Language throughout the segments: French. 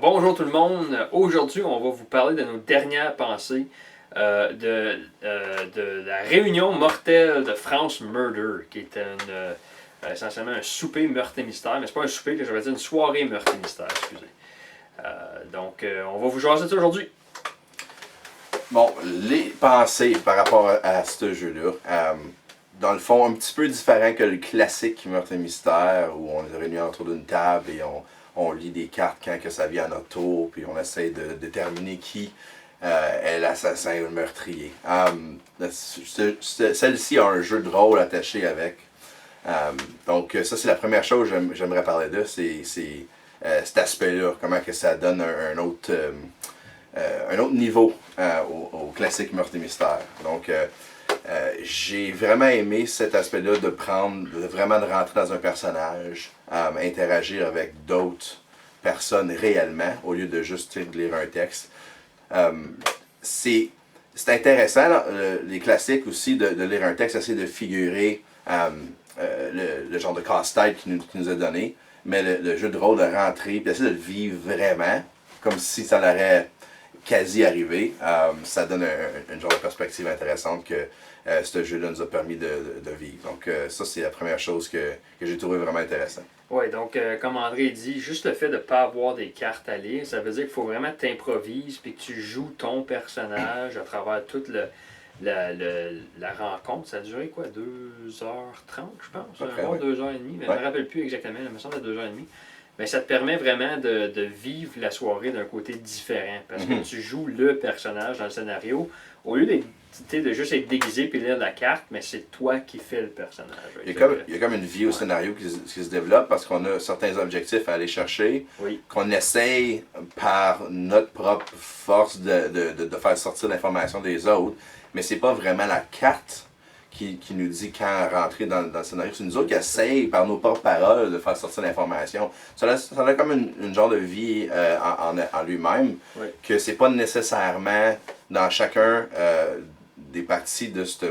Alors bonjour tout le monde. Aujourd'hui, on va vous parler de nos dernières pensées de la réunion mortelle de France Murder, qui était essentiellement un souper meurtre et mystère, mais c'est pas un souper, j'aurais dit une soirée meurtre et mystère, excusez. On va vous jaser ça aujourd'hui. Bon, les pensées par rapport à ce jeu-là, dans le fond, un petit peu différent que le classique meurtre et mystère, où on est réunis autour d'une table et on lit des cartes quand que ça vient à notre tour, puis on essaie de déterminer qui est l'assassin ou le meurtrier. Celle-ci a un jeu de rôle attaché avec. Donc ça, c'est la première chose que j'aimerais parler de, c'est cet aspect-là, comment que ça donne un autre niveau au classique meurtre et mystère. Donc, j'ai vraiment aimé cet aspect-là de vraiment de rentrer dans un personnage, interagir avec d'autres personnes réellement, au lieu de juste de lire un texte. C'est intéressant, là, les classiques aussi, de lire un texte, essayer de figurer le genre de casse-tête qui nous a donné, mais le jeu de rôle de rentrer, puis essayer de le vivre vraiment, comme si ça l'aurait quasi arrivé, ça donne une genre de perspective intéressante que ce jeu-là nous a permis de vivre. Donc ça, c'est la première chose que j'ai trouvé vraiment intéressant. Oui, donc comme André dit, juste le fait de ne pas avoir des cartes à lire, ça veut dire qu'il faut vraiment que tu improvises puis que tu joues ton personnage à travers toute la rencontre. Ça a duré quoi, 2h30, je pense? Après, Bon, oui. 2h30, mais je ne me rappelle plus exactement, il me semble à 2h30. Mais ça te permet vraiment de vivre la soirée d'un côté différent. Parce que tu joues le personnage dans le scénario. Au lieu de juste être déguisé et lire la carte, mais c'est toi qui fais le personnage. Il y a comme une vie au scénario qui se développe parce qu'on a certains objectifs à aller chercher, Oui. qu'on essaye par notre propre force de faire sortir l'information des autres, mais c'est pas vraiment la carte qui nous dit quand rentrer dans le scénario. C'est nous autres qui essayons par nos propres paroles de faire sortir l'information. Ça a comme une genre de vie en lui-même, Oui. que c'est pas nécessairement dans chacun des parties de ce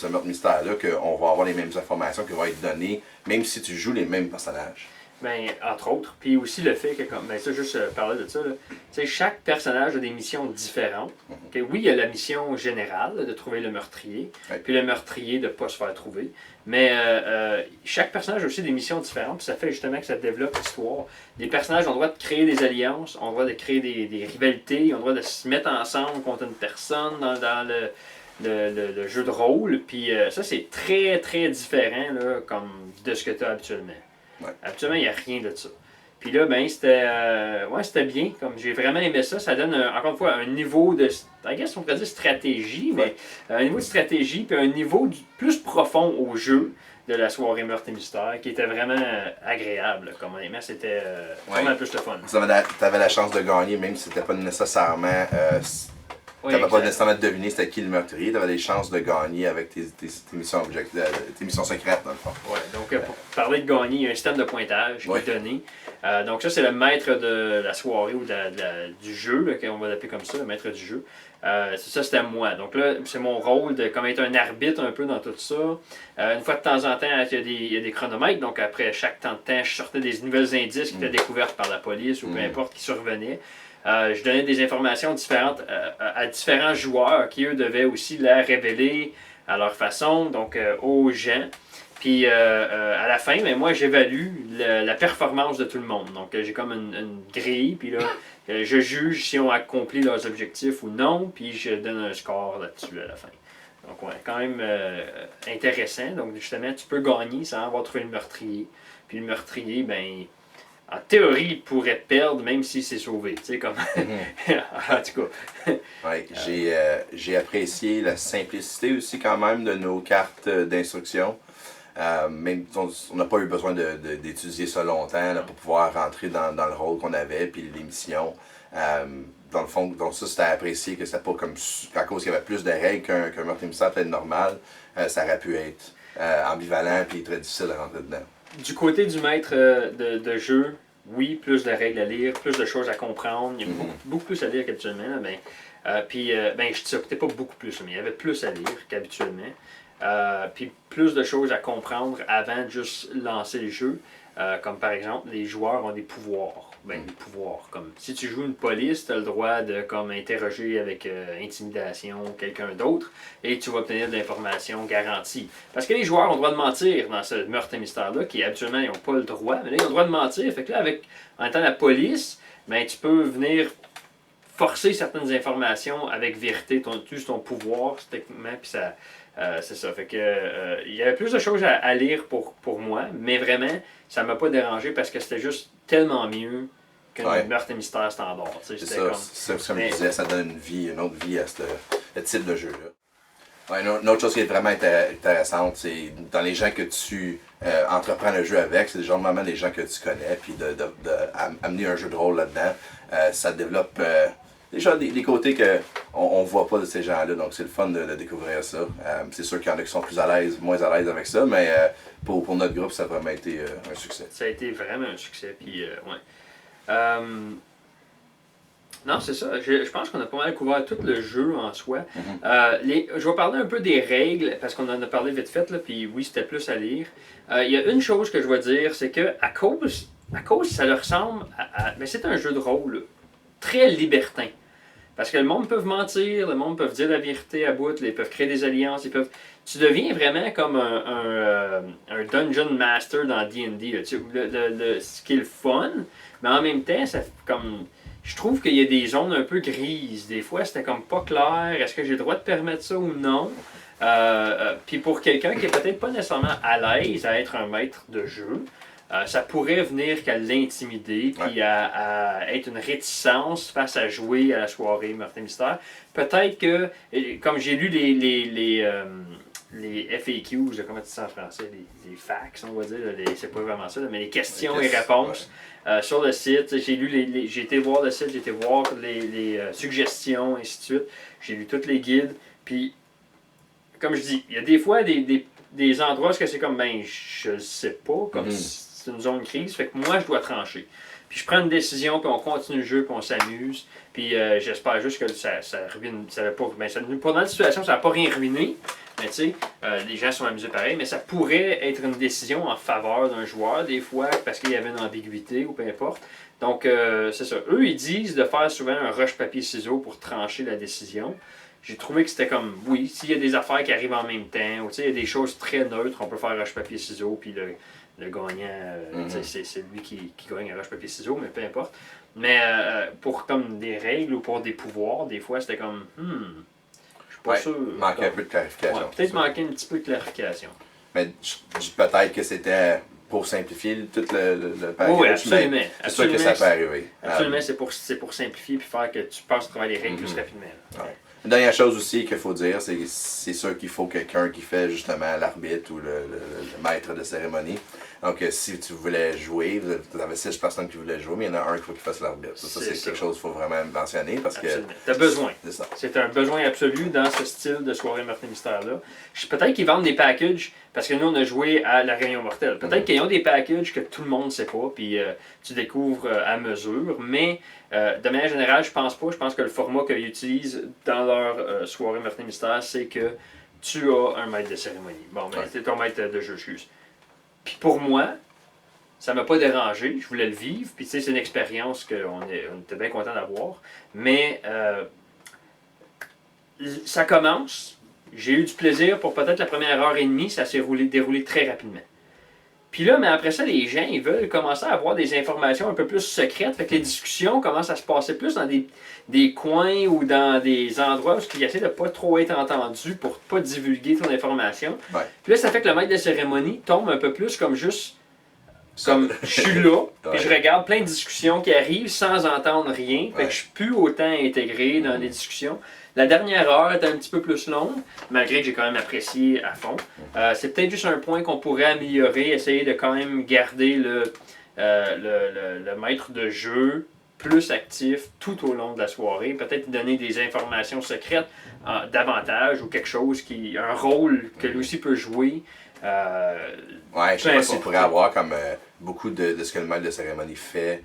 meurtre mystère-là qu'on va avoir les mêmes informations qui vont être données, même si tu joues les mêmes personnages. Ben, entre autres. Puis aussi le fait que, comme, ben ça, juste parler de ça, là, tu sais, chaque personnage a des missions différentes. Okay? Oui, il y a la mission générale là, de trouver le meurtrier, puis le meurtrier de ne pas se faire trouver. Mais chaque personnage a aussi des missions différentes, puis ça fait justement que ça développe l'histoire. Les personnages ont le droit de créer des alliances, ont le droit de créer des rivalités, ils ont le droit de se mettre ensemble contre une personne dans le jeu de rôle. Puis ça, c'est très, très différent là, comme de ce que tu as habituellement. Ouais. Habituellement, il n'y a rien de ça. Puis là, ben, c'était bien. Comme j'ai vraiment aimé ça. Ça donne, encore une fois, un niveau de, I guess, on pourrait dire stratégie, mais un niveau de stratégie, puis un niveau plus profond au jeu de la soirée meurtre et mystère, qui était vraiment agréable. Comme honnêtement, c'était vraiment plus le fun. Tu avais la chance de gagner, même si c'était pas nécessairement... tu n'avais pas nécessairement deviné c'était qui le meurtrier, tu avais des chances de gagner avec tes missions, tes missions secrètes, dans le fond. Oui, donc pour parler de gagner, il y a un système de pointage qui est donné. Donc ça, c'est le maître de la soirée ou du jeu, là, on va l'appeler comme ça, le maître du jeu. Ça, c'était moi. Donc là, c'est mon rôle de comme être un arbitre un peu dans tout ça. Une fois de temps en temps, il y a des chronomètres. Donc après chaque temps de temps, je sortais des nouvelles indices qui étaient découvertes par la police ou peu importe qui survenaient. Je donnais des informations différentes à différents joueurs qui, eux, devaient aussi la révéler à leur façon, donc aux gens. Puis à la fin, mais moi, j'évalue la performance de tout le monde. Donc j'ai comme une grille, puis là, je juge si on accompli leurs objectifs ou non, puis je donne un score là-dessus à la fin. Donc ouais, quand même intéressant. Donc justement, tu peux gagner sans avoir trouvé le meurtrier. Puis le meurtrier, ben... En théorie, il pourrait perdre même s'il s'est sauvé. Tu sais, comme. En tout cas. Ouais, j'ai apprécié la simplicité aussi, quand même, de nos cartes d'instruction. Même on n'a pas eu besoin d'étudier ça longtemps là, pour pouvoir rentrer dans le rôle qu'on avait, puis les missions. Dans le fond, donc ça, c'était apprécié que c'était pas comme. À cause qu'il y avait plus de règles qu'un meurtre et mystère peut-être normal, ça aurait pu être ambivalent puis très difficile de rentrer dedans. Du côté du maître de jeu, oui, plus de règles à lire, plus de choses à comprendre. Il y a beaucoup plus à lire qu'habituellement. Ben, je dis ça, peut-être pas beaucoup plus, mais il y avait plus à lire qu'habituellement. Puis plus de choses à comprendre avant de juste lancer le jeu. Comme par exemple, les joueurs ont des pouvoirs. Ben, des pouvoirs. Comme si tu joues une police, tu as le droit de comme interroger avec intimidation quelqu'un d'autre et tu vas obtenir de l'information garantie. Parce que les joueurs ont le droit de mentir dans ce meurtre et mystère-là, qui habituellement ils n'ont pas le droit, mais là ils ont le droit de mentir. Fait que là, en étant la police, ben, tu peux venir forcer certaines informations avec vérité, juste ton pouvoir, techniquement, puis ça. C'est ça. Fait que il y avait plus de choses à lire pour moi, mais vraiment, ça m'a pas dérangé parce que c'était juste tellement mieux que le meurtre et mystère standard. C'est ça, comme je disais, ça donne une autre vie à ce type de jeu-là. Ouais, une autre chose qui est vraiment intéressante, c'est dans les gens que tu entreprends le jeu avec, c'est généralement des gens que tu connais, puis d'amener un jeu de rôle là-dedans, ça développe déjà des côtés qu'on ne voit pas de ces gens-là, donc c'est le fun de découvrir ça. C'est sûr qu'il y en a qui sont plus à l'aise, moins à l'aise avec ça, mais pour notre groupe, ça a vraiment été un succès. Ça a été vraiment un succès, puis ouais. Non, c'est ça. Je pense qu'on a pas mal couvert tout le jeu en soi. Je vais parler un peu des règles, parce qu'on en a parlé vite fait, là, puis oui, c'était plus à lire. Il y a une chose que je dois dire, c'est que à cause ça leur ressemble mais c'est un jeu de rôle très libertin. Parce que le monde peut mentir, le monde peut dire la vérité à bout, ils peuvent créer des alliances, tu deviens vraiment comme un dungeon master dans D&D. Ce qui est le fun, mais en même temps, je trouve qu'il y a des zones un peu grises. Des fois, c'était comme pas clair. Est-ce que j'ai le droit de permettre ça ou non? Puis pour quelqu'un qui est peut-être pas nécessairement à l'aise à être un maître de jeu, ça pourrait venir qu'à l'intimider, puis à être une réticence face à jouer à la soirée Meurtre et Mystère. Peut-être que, comme j'ai lu les FAQs, comment tu dis ça en français, les facts, on va dire, c'est pas vraiment ça, mais les questions et réponses sur le site. J'ai été voir le site, j'ai été voir les suggestions, ainsi de suite. J'ai lu tous les guides, puis comme je dis, il y a des fois des endroits où c'est comme, ben, je sais pas, comme c'est une zone crise, fait que moi, je dois trancher. Puis je prends une décision, puis on continue le jeu, puis on s'amuse. Puis j'espère juste que ça ruine. Pendant la situation, ça n'a pas rien ruiné. Mais tu sais, les gens sont amusés pareil. Mais ça pourrait être une décision en faveur d'un joueur, des fois, parce qu'il y avait une ambiguïté ou peu importe. Donc, c'est ça. Eux, ils disent de faire souvent un rush-papier-ciseaux pour trancher la décision. J'ai trouvé que c'était comme, oui, s'il y a des affaires qui arrivent en même temps, ou tu sais, il y a des choses très neutres, on peut faire rush-papier-ciseaux, puis le gagnant, c'est lui qui gagne à rush-papier-ciseaux, mais peu importe. Mais pour comme des règles ou pour des pouvoirs, des fois, c'était comme, je suis pas sûr. Manquait un peu de clarification. Peut-être manquer un petit peu de clarification. Mais peut-être que c'était pour simplifier tout le package. Oui, absolument. C'est sûr que ça peut arriver. Absolument, c'est pour simplifier et faire que tu passes à travers les règles plus rapidement. Une dernière chose aussi qu'il faut dire, c'est sûr qu'il faut quelqu'un qui fait justement l'arbitre ou le maître de cérémonie. Donc, si tu voulais jouer, vous avez 6 personnes qui voulaient jouer, mais il y en a un qui faut qu'il fasse l'arbitre. Ça, c'est quelque chose qu'il faut vraiment mentionner parce que. Tu as besoin. C'est ça. C'est un besoin absolu dans ce style de soirée Meurtre et Mystère-là. Peut-être qu'ils vendent des packages, parce que nous, on a joué à la Réunion Mortelle. Peut-être qu'ils ont des packages que tout le monde ne sait pas, puis tu découvres à mesure, mais de manière générale, je pense pas. Je pense que le format qu'ils utilisent dans leur soirée Meurtre et Mystère, c'est que tu as un maître de cérémonie. Bon, mais c'est ton maître de jeu, excuse. Puis pour moi, ça m'a pas dérangé, je voulais le vivre, puis tu sais, c'est une expérience qu'on était bien content d'avoir, mais ça commence, j'ai eu du plaisir pour peut-être la première heure et demie, ça s'est déroulé très rapidement. Puis là, mais après ça, les gens, ils veulent commencer à avoir des informations un peu plus secrètes, fait que les discussions commencent à se passer plus dans des coins ou dans des endroits où ils essaient de pas trop être entendus pour pas divulguer ton information. Ouais. Puis là, ça fait que le maître de cérémonie tombe un peu plus comme juste... Comme je suis là, puis je regarde plein de discussions qui arrivent sans entendre rien, fait que je suis plus autant intégré dans les discussions. La dernière heure était un petit peu plus longue, malgré que j'ai quand même apprécié à fond. C'est peut-être juste un point qu'on pourrait améliorer, essayer de quand même garder le maître de jeu plus actif tout au long de la soirée, peut-être donner des informations secrètes davantage ou quelque chose un rôle que lui aussi peut jouer. Ouais, je sais pas s'il pourrait avoir comme beaucoup de ce que le maître de cérémonie fait,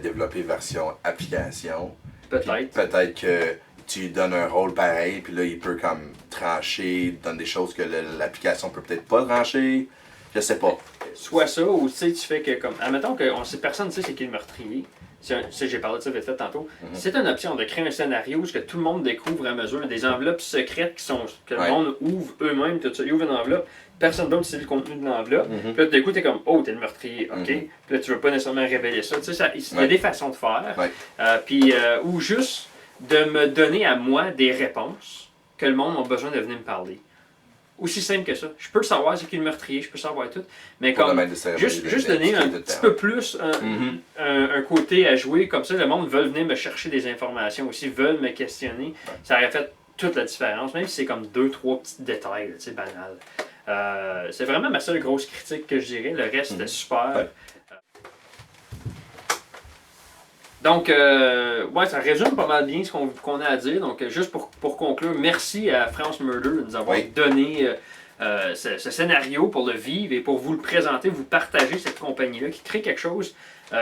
développer version application. Peut-être. Peut-être que tu lui donnes un rôle pareil, puis là, il peut comme trancher, donne des choses que l'application peut peut-être pas trancher. Je sais pas. Soit ça, ou tu sais, tu fais que comme. Admettons que personne ne sait c'est qui le meurtrier. J'ai parlé de ça vite fait tantôt. C'est une option de créer un scénario où que tout le monde découvre à mesure des enveloppes secrètes que le monde ouvre eux-mêmes. Ils ouvrent une enveloppe, personne d'autre sait le contenu de l'enveloppe. Puis là, d'un coup, t'es comme, oh, t'es le meurtrier, ok. Puis là, tu veux pas nécessairement révéler ça. Tu sais, il y a des façons de faire. Ou juste de me donner à moi des réponses que le monde a besoin de venir me parler. Aussi simple que ça. Je peux le savoir, c'est qui le meurtrier, je peux savoir tout. Mais comme juste donner un petit peu plus un côté à jouer, comme ça, le monde veut venir me chercher des informations aussi, veulent me questionner. Ça aurait fait toute la différence, même si c'est comme 2-3 petits détails, tu sais, banal. C'est vraiment ma seule grosse critique que je dirais. Le reste, c'était super. Donc, ouais, ça résume pas mal bien ce qu'on a à dire. Donc, juste pour conclure, merci à France Murder de nous avoir donné ce scénario pour le vivre et pour vous le présenter, vous partager cette compagnie-là qui crée quelque chose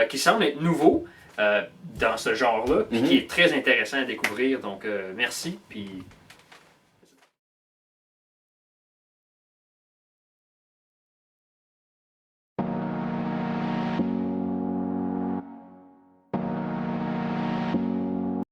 qui semble être nouveau dans ce genre-là, puis qui est très intéressant à découvrir. Donc, merci, puis